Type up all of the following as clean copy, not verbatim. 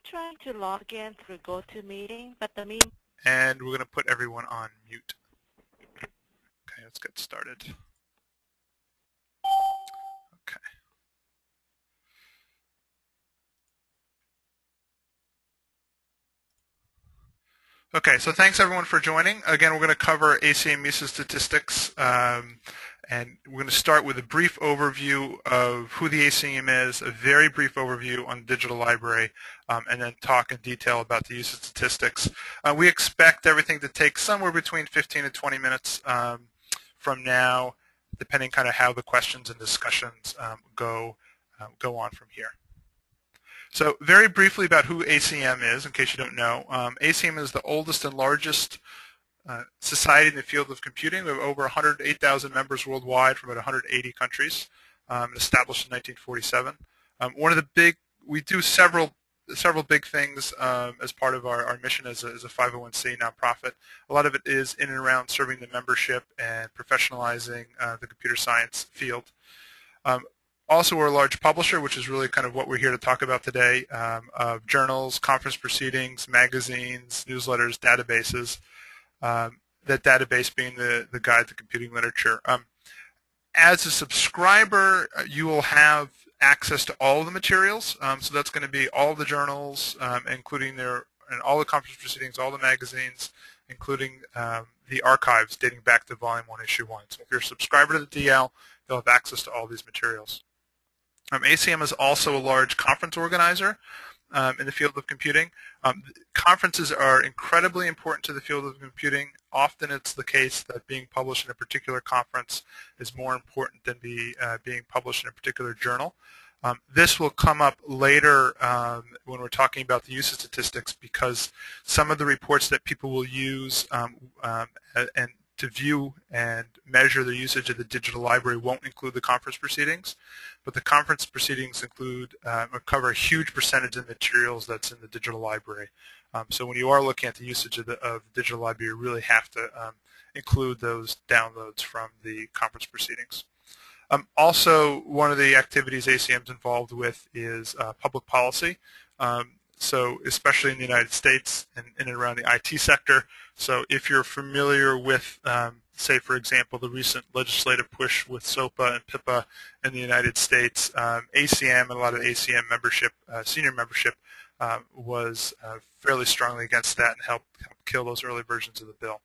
trying to log in through GoToMeeting, but the meeting... And we're going to put everyone on mute. Okay, let's get started. Okay. Okay, so thanks everyone for joining. Again, we're going to cover ACM usage statistics, and we're going to start with a brief overview of who the ACM is, a very brief overview on the digital library, and then talk in detail about the use of statistics. We expect everything to take somewhere between 15 and 20 minutes from now, depending kind of how the questions and discussions go on from here. So very briefly about who ACM is, in case you don't know. ACM is the oldest and largest society in the field of computing. We have over 108,000 members worldwide from about 180 countries, established in 1947. We do several big things as part of our mission as a 501c nonprofit. A lot of it is in and around serving the membership and professionalizing the computer science field. Also, we're a large publisher, which is really kind of what we're here to talk about today, of journals, conference proceedings, magazines, newsletters, databases, that database being the Guide to Computing Literature. As a subscriber, you will have access to all of the materials. So that's going to be all the journals, including and all the conference proceedings, all the magazines, including the archives dating back to Volume 1, Issue 1. So if you're a subscriber to the DL, you'll have access to all these materials. ACM is also a large conference organizer in the field of computing. Conferences are incredibly important to the field of computing. Often it's the case that being published in a particular conference is more important than being published in a particular journal. This will come up later when we're talking about the use of statistics, because some of the reports that people will use and to view and measure the usage of the digital library won't include the conference proceedings, but the conference proceedings include or cover a huge percentage of materials that's in the digital library. So when you are looking at the usage of the digital library, you really have to include those downloads from the conference proceedings. Also, one of the activities ACM is involved with is public policy. So especially in the United States and in and around the IT sector. So if you're familiar with, say, for example, the recent legislative push with SOPA and PIPA in the United States, ACM and a lot of ACM membership, senior membership, was fairly strongly against that and helped kill those early versions of the bill.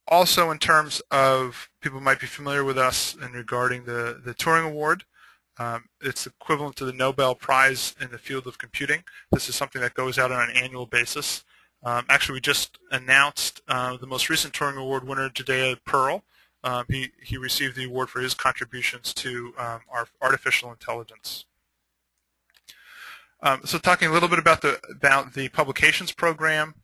Also, in terms of people might be familiar with us in regarding the Turing Award, it's equivalent to the Nobel Prize in the field of computing. This is something that goes out on an annual basis. Actually, we just announced the most recent Turing Award winner, Judea Pearl. He received the award for his contributions to our artificial intelligence. So talking a little bit about the publications program.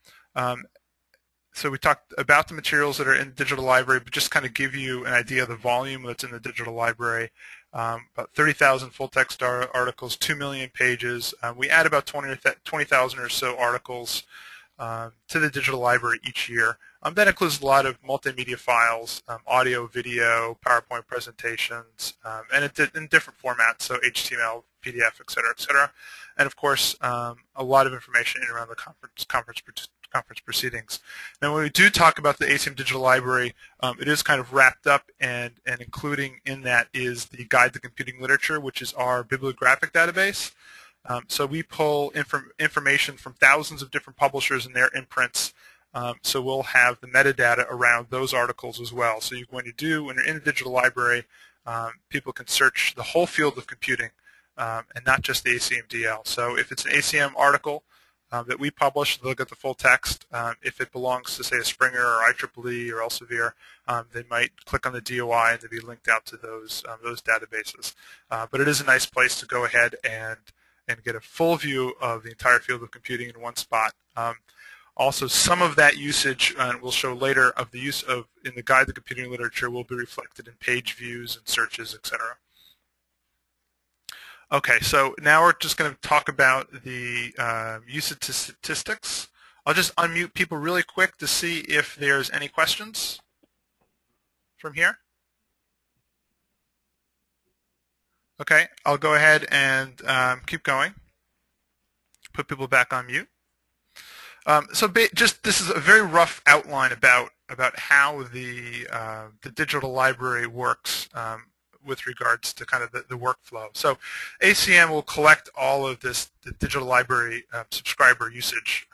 So we talked about the materials that are in the digital library, but just kind of give you an idea of the volume that's in the digital library. About 30,000 full-text articles, 2 million pages. We add about 20,000 or so articles to the digital library each year. That includes a lot of multimedia files, audio, video, PowerPoint presentations, and in different formats, so HTML, PDF, et cetera, and of course a lot of information in and around the conference proceedings. Now, when we do talk about the ACM Digital Library, it is kind of wrapped up, and including in that is the Guide to Computing Literature, which is our bibliographic database. So we pull information from thousands of different publishers and their imprints. So we'll have the metadata around those articles as well. So when you're in the digital library, people can search the whole field of computing and not just the ACM DL. So if it's an ACM article that we publish, they'll get the full text. If it belongs to, say, a Springer or IEEE or Elsevier, they might click on the DOI and they'll be linked out to those databases. But it is a nice place to go ahead and get a full view of the entire field of computing in one spot. Also, some of that usage, we'll show later, of the use of in the Guide to Computing Literature will be reflected in page views and searches, etc. Okay, so now we're just going to talk about the use of statistics. I'll just unmute people really quick to see if there's any questions from here. Okay, I'll go ahead and keep going. Put people back on mute. Just this is a very rough outline about how the digital library works with regards to kind of the workflow. So ACM will collect all of the digital library subscriber usage.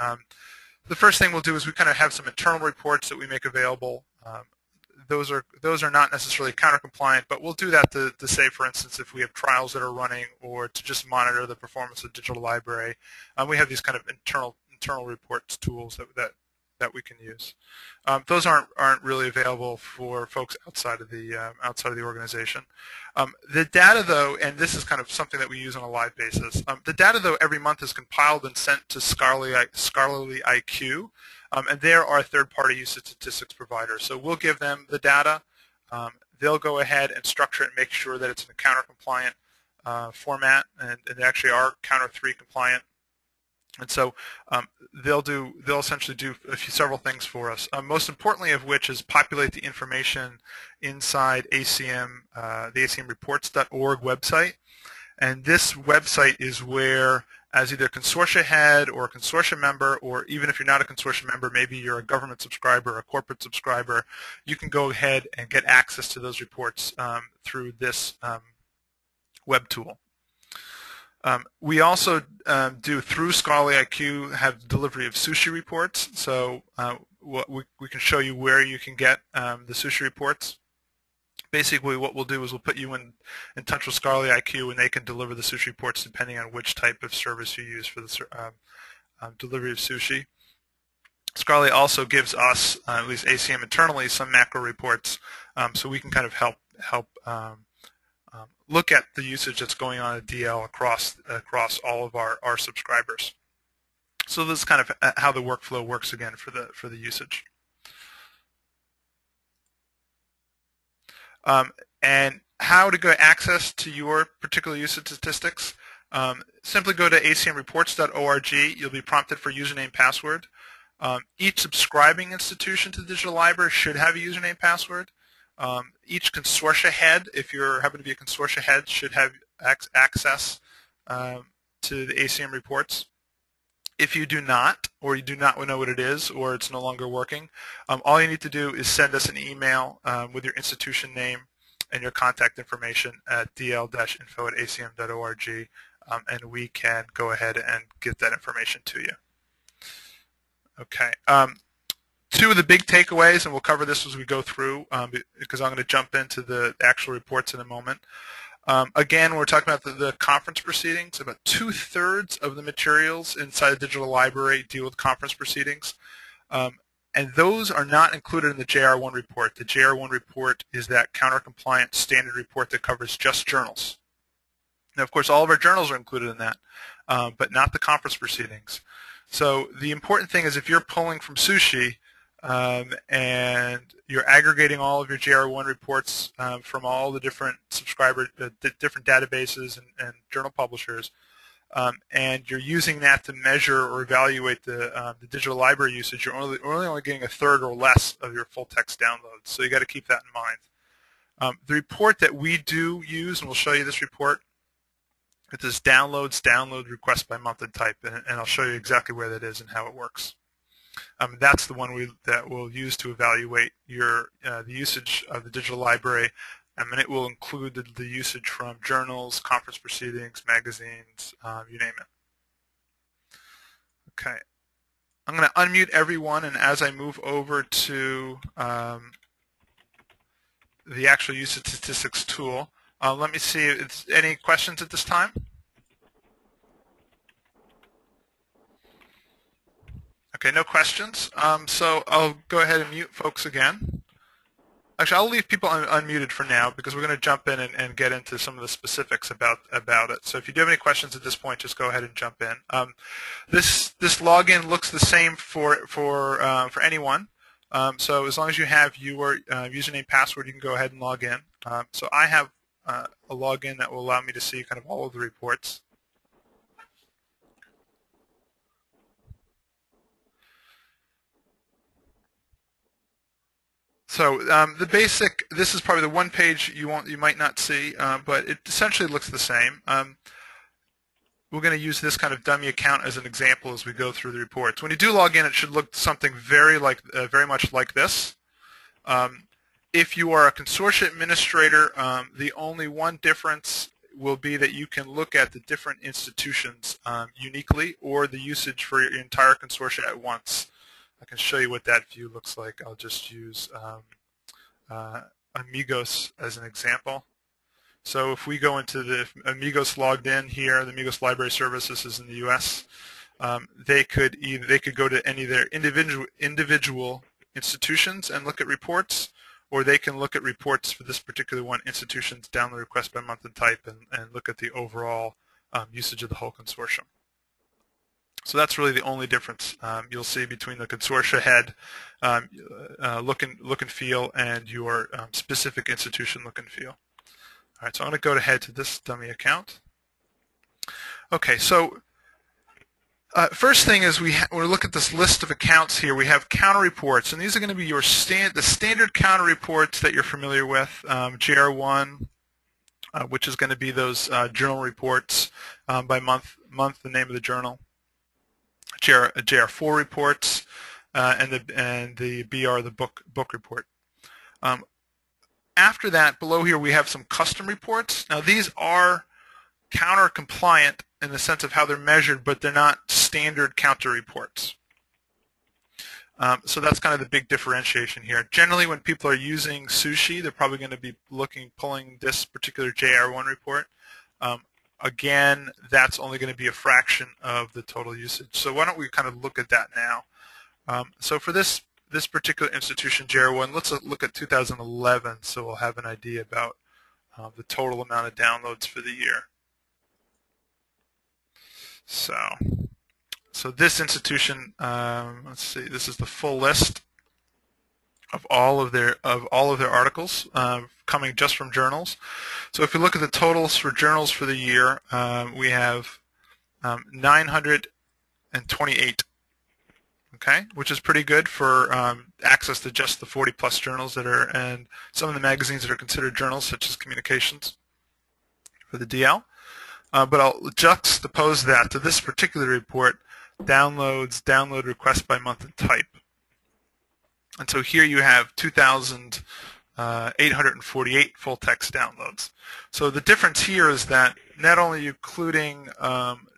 The first thing we'll do is we kind of have some internal reports that we make available. Those are not necessarily counter compliant, but we'll do that to say, for instance, if we have trials that are running or to just monitor the performance of the digital library. We have these kind of internal reports tools that we can use. Those aren't really available for folks outside of the organization. The data, though, and this is kind of something that we use on a live basis. The data, though, every month is compiled and sent to Scholarly IQ, and they're our third-party usage statistics provider. So we'll give them the data. They'll go ahead and structure it and make sure that it's in a counter-compliant format, and they actually are Counter 3 compliant. And so they'll essentially do several things for us. Most importantly of which is populate the information inside ACM, the acmreports.org website. And this website is where, as either a consortia head or a consortia member, or even if you're not a consortia member, maybe you're a government subscriber, a corporate subscriber, you can go ahead and get access to those reports through this web tool. We also do, through Scholarly IQ, have delivery of sushi reports. So we can show you where you can get the sushi reports. Basically, what we'll do is we'll put you in touch with Scholarly IQ, and they can deliver the sushi reports depending on which type of service you use for the delivery of sushi. Scholarly also gives us, at least ACM internally, some macro reports, so we can kind of help look at the usage that's going on at DL across all of our subscribers. So this is kind of how the workflow works again for the usage. And how to get access to your particular usage statistics. Simply go to acmreports.org. You'll be prompted for username password. Each subscribing institution to the digital library should have a username password. Each consortia head, if you happen to be a consortia head, should have access to the ACM reports. If you do not, or you do not know what it is, or it's no longer working, all you need to do is send us an email with your institution name and your contact information at dl-info@acm.org, and we can go ahead and get that information to you. Okay. Two of the big takeaways, and we'll cover this as we go through because I'm going to jump into the actual reports in a moment. Again, we're talking about the conference proceedings. About 2/3 of the materials inside the digital library deal with conference proceedings. And those are not included in the JR1 report. The JR1 report is that counter-compliant standard report that covers just journals. Now, of course, all of our journals are included in that, but not the conference proceedings. So the important thing is if you're pulling from Sushi, and you're aggregating all of your JR1 reports from all the different different databases and journal publishers, and you're using that to measure or evaluate the digital library usage, you're only getting 1/3 or less of your full text downloads. So you got to keep that in mind. The report that we do use, and we'll show you this report, it says download request by month and type, and I'll show you exactly where that is and how it works. That's the one that we'll use to evaluate the usage of the digital library, and it will include the usage from journals, conference proceedings, magazines, you name it. Okay, I'm going to unmute everyone, and as I move over to the actual usage statistics tool, let me see if any questions at this time. Okay, no questions. So I'll go ahead and mute folks again. Actually, I'll leave people unmuted for now because we're going to jump in and get into some of the specifics about it. So if you do have any questions at this point, just go ahead and jump in. This login looks the same for anyone. So as long as you have your username password, you can go ahead and log in. So I have a login that will allow me to see kind of all of the reports. So this is probably the one page you might not see, but it essentially looks the same. we're going to use this kind of dummy account as an example as we go through the reports. When you do log in, it should look something very much like this. If you are a consortia administrator, the only one difference will be that you can look at the different institutions uniquely, or the usage for your entire consortia at once. I can show you what that view looks like. I'll just use Amigos as an example. So if we go into the Amigos logged in here, the Amigos Library Services is in the U.S. They could go to any of their individual institutions and look at reports, or they can look at reports for this particular one institution's download request by month and type, and look at the overall usage of the whole consortium. So that's really the only difference you'll see between the consortia head look and feel and your specific institution look and feel. All right, so I'm going to go ahead to this dummy account. Okay, so first thing is we look at this list of accounts here. We have counter reports, and these are going to be your the standard counter reports that you're familiar with. JR1, which is going to be those journal reports by month, the name of the journal. JR4 reports, and the BR, the book report. After that, below here we have some custom reports. Now these are counter compliant in the sense of how they're measured, but they're not standard counter reports. So that's kind of the big differentiation here. Generally, when people are using Sushi, they're probably going to be pulling this particular JR1 report. Again, that's only going to be a fraction of the total usage. So why don't we kind of look at that now? So for this particular institution, JR1, let's look at 2011, so we'll have an idea about the total amount of downloads for the year. So this institution, let's see, this is the full list of all of their articles coming just from journals. So if you look at the totals for journals for the year, we have 928. Okay, which is pretty good for access to just the 40+ journals that are, and some of the magazines that are considered journals, such as Communications for the DL. But I'll juxtapose that to this particular report, download requests by month and type. And so here you have 2,848 full text downloads. So the difference here is that not only including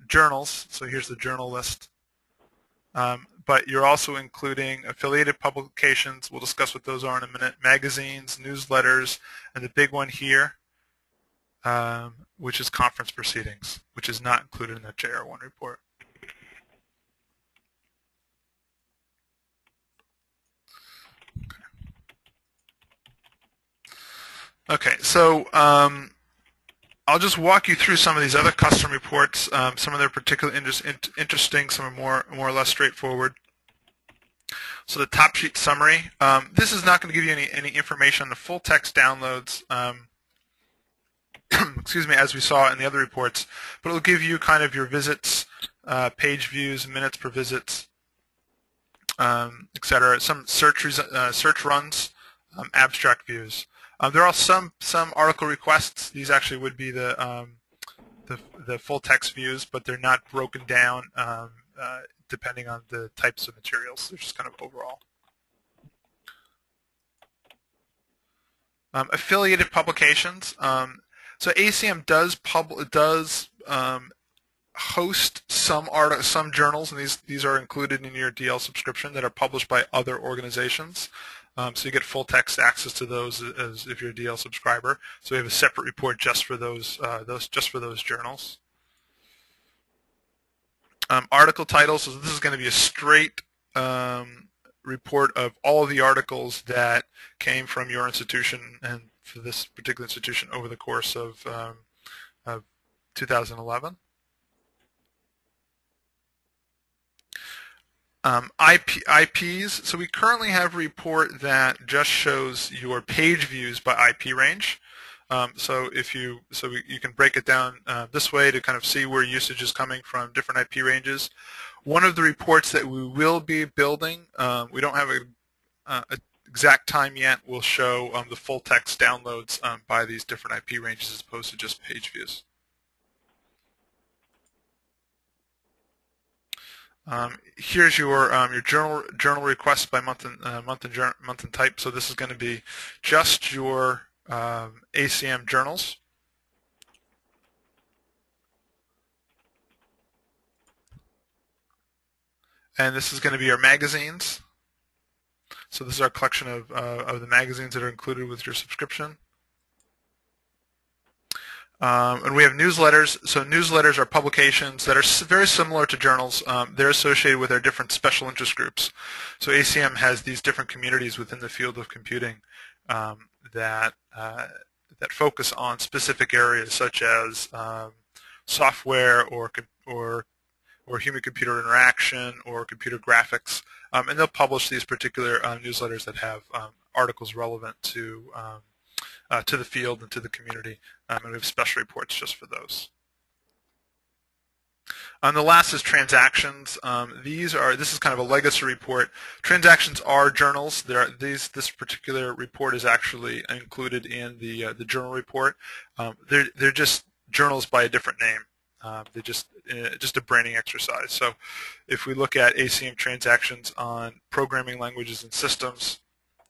journals, so here's the journal list, but you're also including affiliated publications. We'll discuss what those are in a minute. Magazines, newsletters, and the big one here, which is conference proceedings, which is not included in that JR1 report. Okay, so I'll just walk you through some of these other custom reports. Some of them are particularly interesting, some are more or less straightforward. So the top sheet summary. This is not going to give you any information on the full text downloads, excuse me, as we saw in the other reports, but it will give you kind of your visits, page views, minutes per visits, etc. Some search runs, abstract views. There are some article requests. These actually would be the full text views, but they're not broken down depending on the types of materials. They're just kind of overall. Affiliated publications. So ACM does host some journals, and these are included in your DL subscription that are published by other organizations. So you get full text access to those as if you're a DL subscriber. So we have a separate report just for those journals. Article titles. So this is going to be a straight report of all of the articles that came from your institution and for this particular institution over the course of 2011. IPs. So we currently have a report that just shows your page views by IP range. So you can break it down this way to kind of see where usage is coming from different IP ranges. One of the reports that we will be building, we don't have an exact time yet, will show the full text downloads by these different IP ranges as opposed to just page views. Here's your journal requests by month and type. So this is going to be just your ACM journals. And this is going to be our magazines. So this is our collection of the magazines that are included with your subscription. And we have newsletters. So newsletters are publications that are very similar to journals. They're associated with our different special interest groups. So ACM has these different communities within the field of computing that focus on specific areas such as software or human-computer interaction or computer graphics. And they'll publish these particular newsletters that have articles relevant to the field and to the community, and we have special reports just for those. The last is transactions. This is kind of a legacy report. Transactions are journals. This particular report is actually included in the journal report. They're just journals by a different name. They're just a branding exercise. So if we look at ACM transactions on programming languages and systems,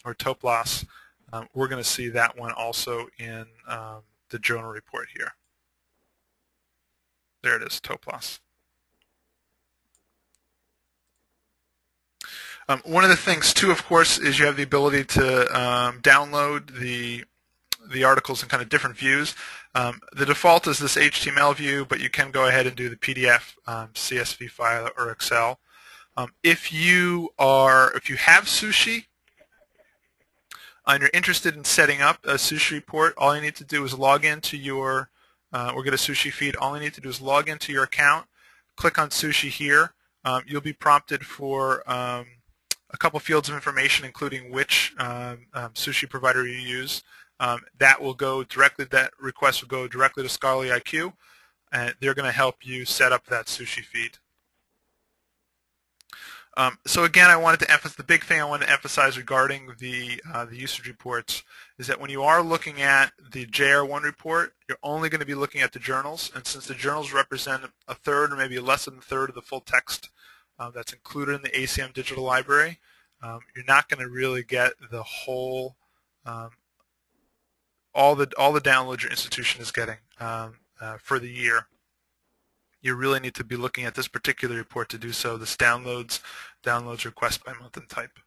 or TOPLAS, we're going to see that one also in the journal report here. There it is, TOPLAS. One of the things, too, of course, is you have the ability to download the articles in kind of different views. The default is this HTML view, but you can go ahead and do the PDF, CSV file, or Excel. If you have Sushi and you're interested in setting up a Sushi report, all you need to do is log into your or get a Sushi feed. All you need to do is log into your account, click on Sushi here. You'll be prompted for a couple fields of information, including which Sushi provider you use. That request will go directly to Scholarly IQ, and they're going to help you set up that Sushi feed. So again, the big thing I wanted to emphasize regarding the usage reports is that when you are looking at the JR1 report, you're only going to be looking at the journals, and since the journals represent a third or maybe less than a third of the full text that's included in the ACM Digital Library, you're not going to really get the whole all the downloads your institution is getting for the year. You really need to be looking at this particular report to do so, this downloads request by month and type.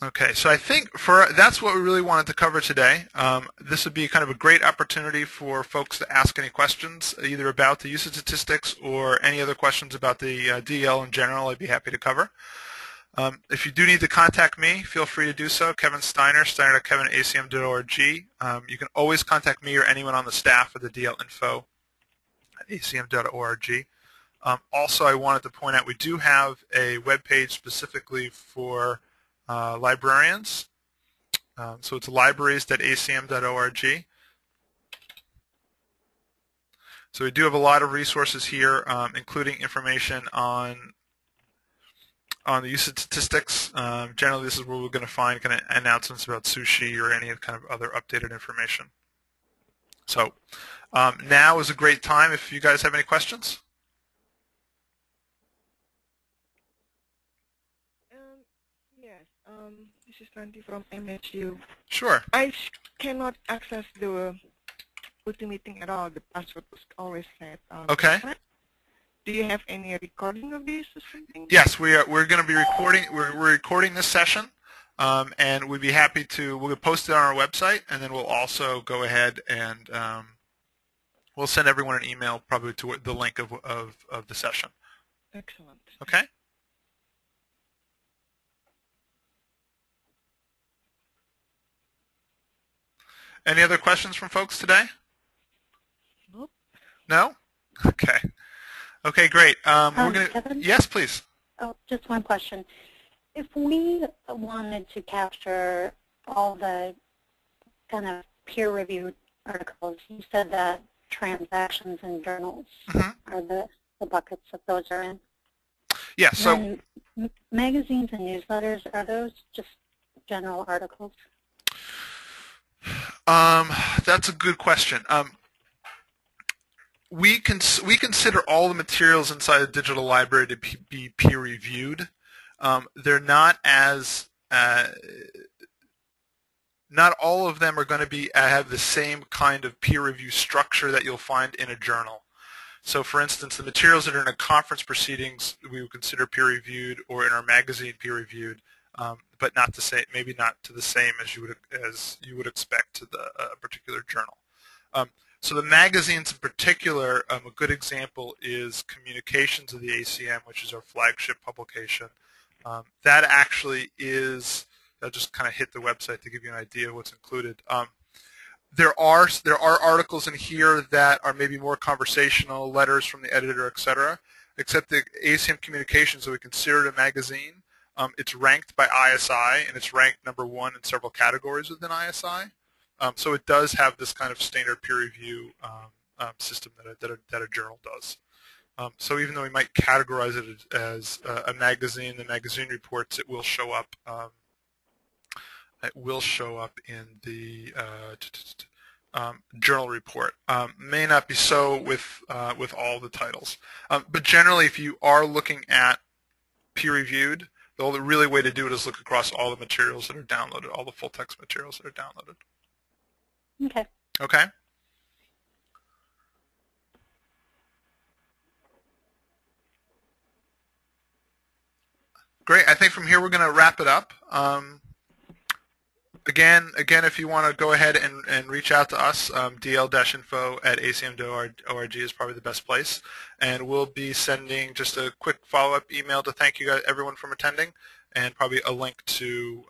Okay, so I think that's what we really wanted to cover today. This would be kind of a great opportunity for folks to ask any questions, either about the usage statistics or any other questions about the DL in general. I'd be happy to cover. If you do need to contact me, feel free to do so. Kevin Steiner, steiner.kevin@acm.org. You can always contact me or anyone on the staff at the DL info at acm.org. Also, I wanted to point out we do have a web page specifically for librarians. So it's libraries.acm.org. So we do have a lot of resources here, including information on the usage statistics. Generally, this is where we're going to find kind of announcements about Sushi or any kind of other updated information. So now is a great time if you guys have any questions. Yes, this is Sandy from MSU. Sure. I cannot access the Ultimeeting at all. The password was always set. Okay. Do you have any recording of this or something? Yes, we're going to be recording. We're recording this session, and we'd be happy to. We'll post it on our website, and then we'll also go ahead and we'll send everyone an email, probably to the link of the session. Excellent. Okay. Any other questions from folks today? Nope. No? Okay. Okay, great. We're gonna. Kevin? Yes, please. Oh, just one question. If we wanted to capture all the kind of peer-reviewed articles, you said that transactions and journals are the buckets that those are in. Yeah. So magazines and newsletters, are those just general articles? That's a good question. we consider all the materials inside the digital library to be peer-reviewed. They're not as not all of them are going to have the same kind of peer review structure that you'll find in a journal. So, for instance, the materials that are in a conference proceedings we would consider peer-reviewed, or in our magazine peer-reviewed, but not the same, maybe not to the same as you would expect to a particular journal. So the magazines in particular, a good example is Communications of the ACM, which is our flagship publication. That actually is, I'll just kind of hit the website to give you an idea of what's included. There are articles in here that are maybe more conversational, letters from the editor, etc. Except the ACM Communications that we consider a magazine, it's ranked by ISI, and it's ranked #1 in several categories within ISI. So it does have this kind of standard peer review system that a journal does. So even though we might categorize it as a magazine, the magazine reports, it will show up. It will show up in the journal report. May not be so with all the titles, but generally, if you are looking at peer-reviewed, the only really way to do it is look across all the materials that are downloaded, all the full-text materials that are downloaded. Okay. Okay. Great. I think from here we're going to wrap it up. Again, if you want to go ahead and reach out to us, dl-info@acm.org is probably the best place, and we'll be sending just a quick follow-up email to thank you guys, everyone, from attending, and probably a link to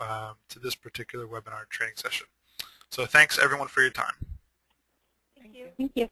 this particular webinar training session. So thanks everyone for your time. Thank you. Thank you.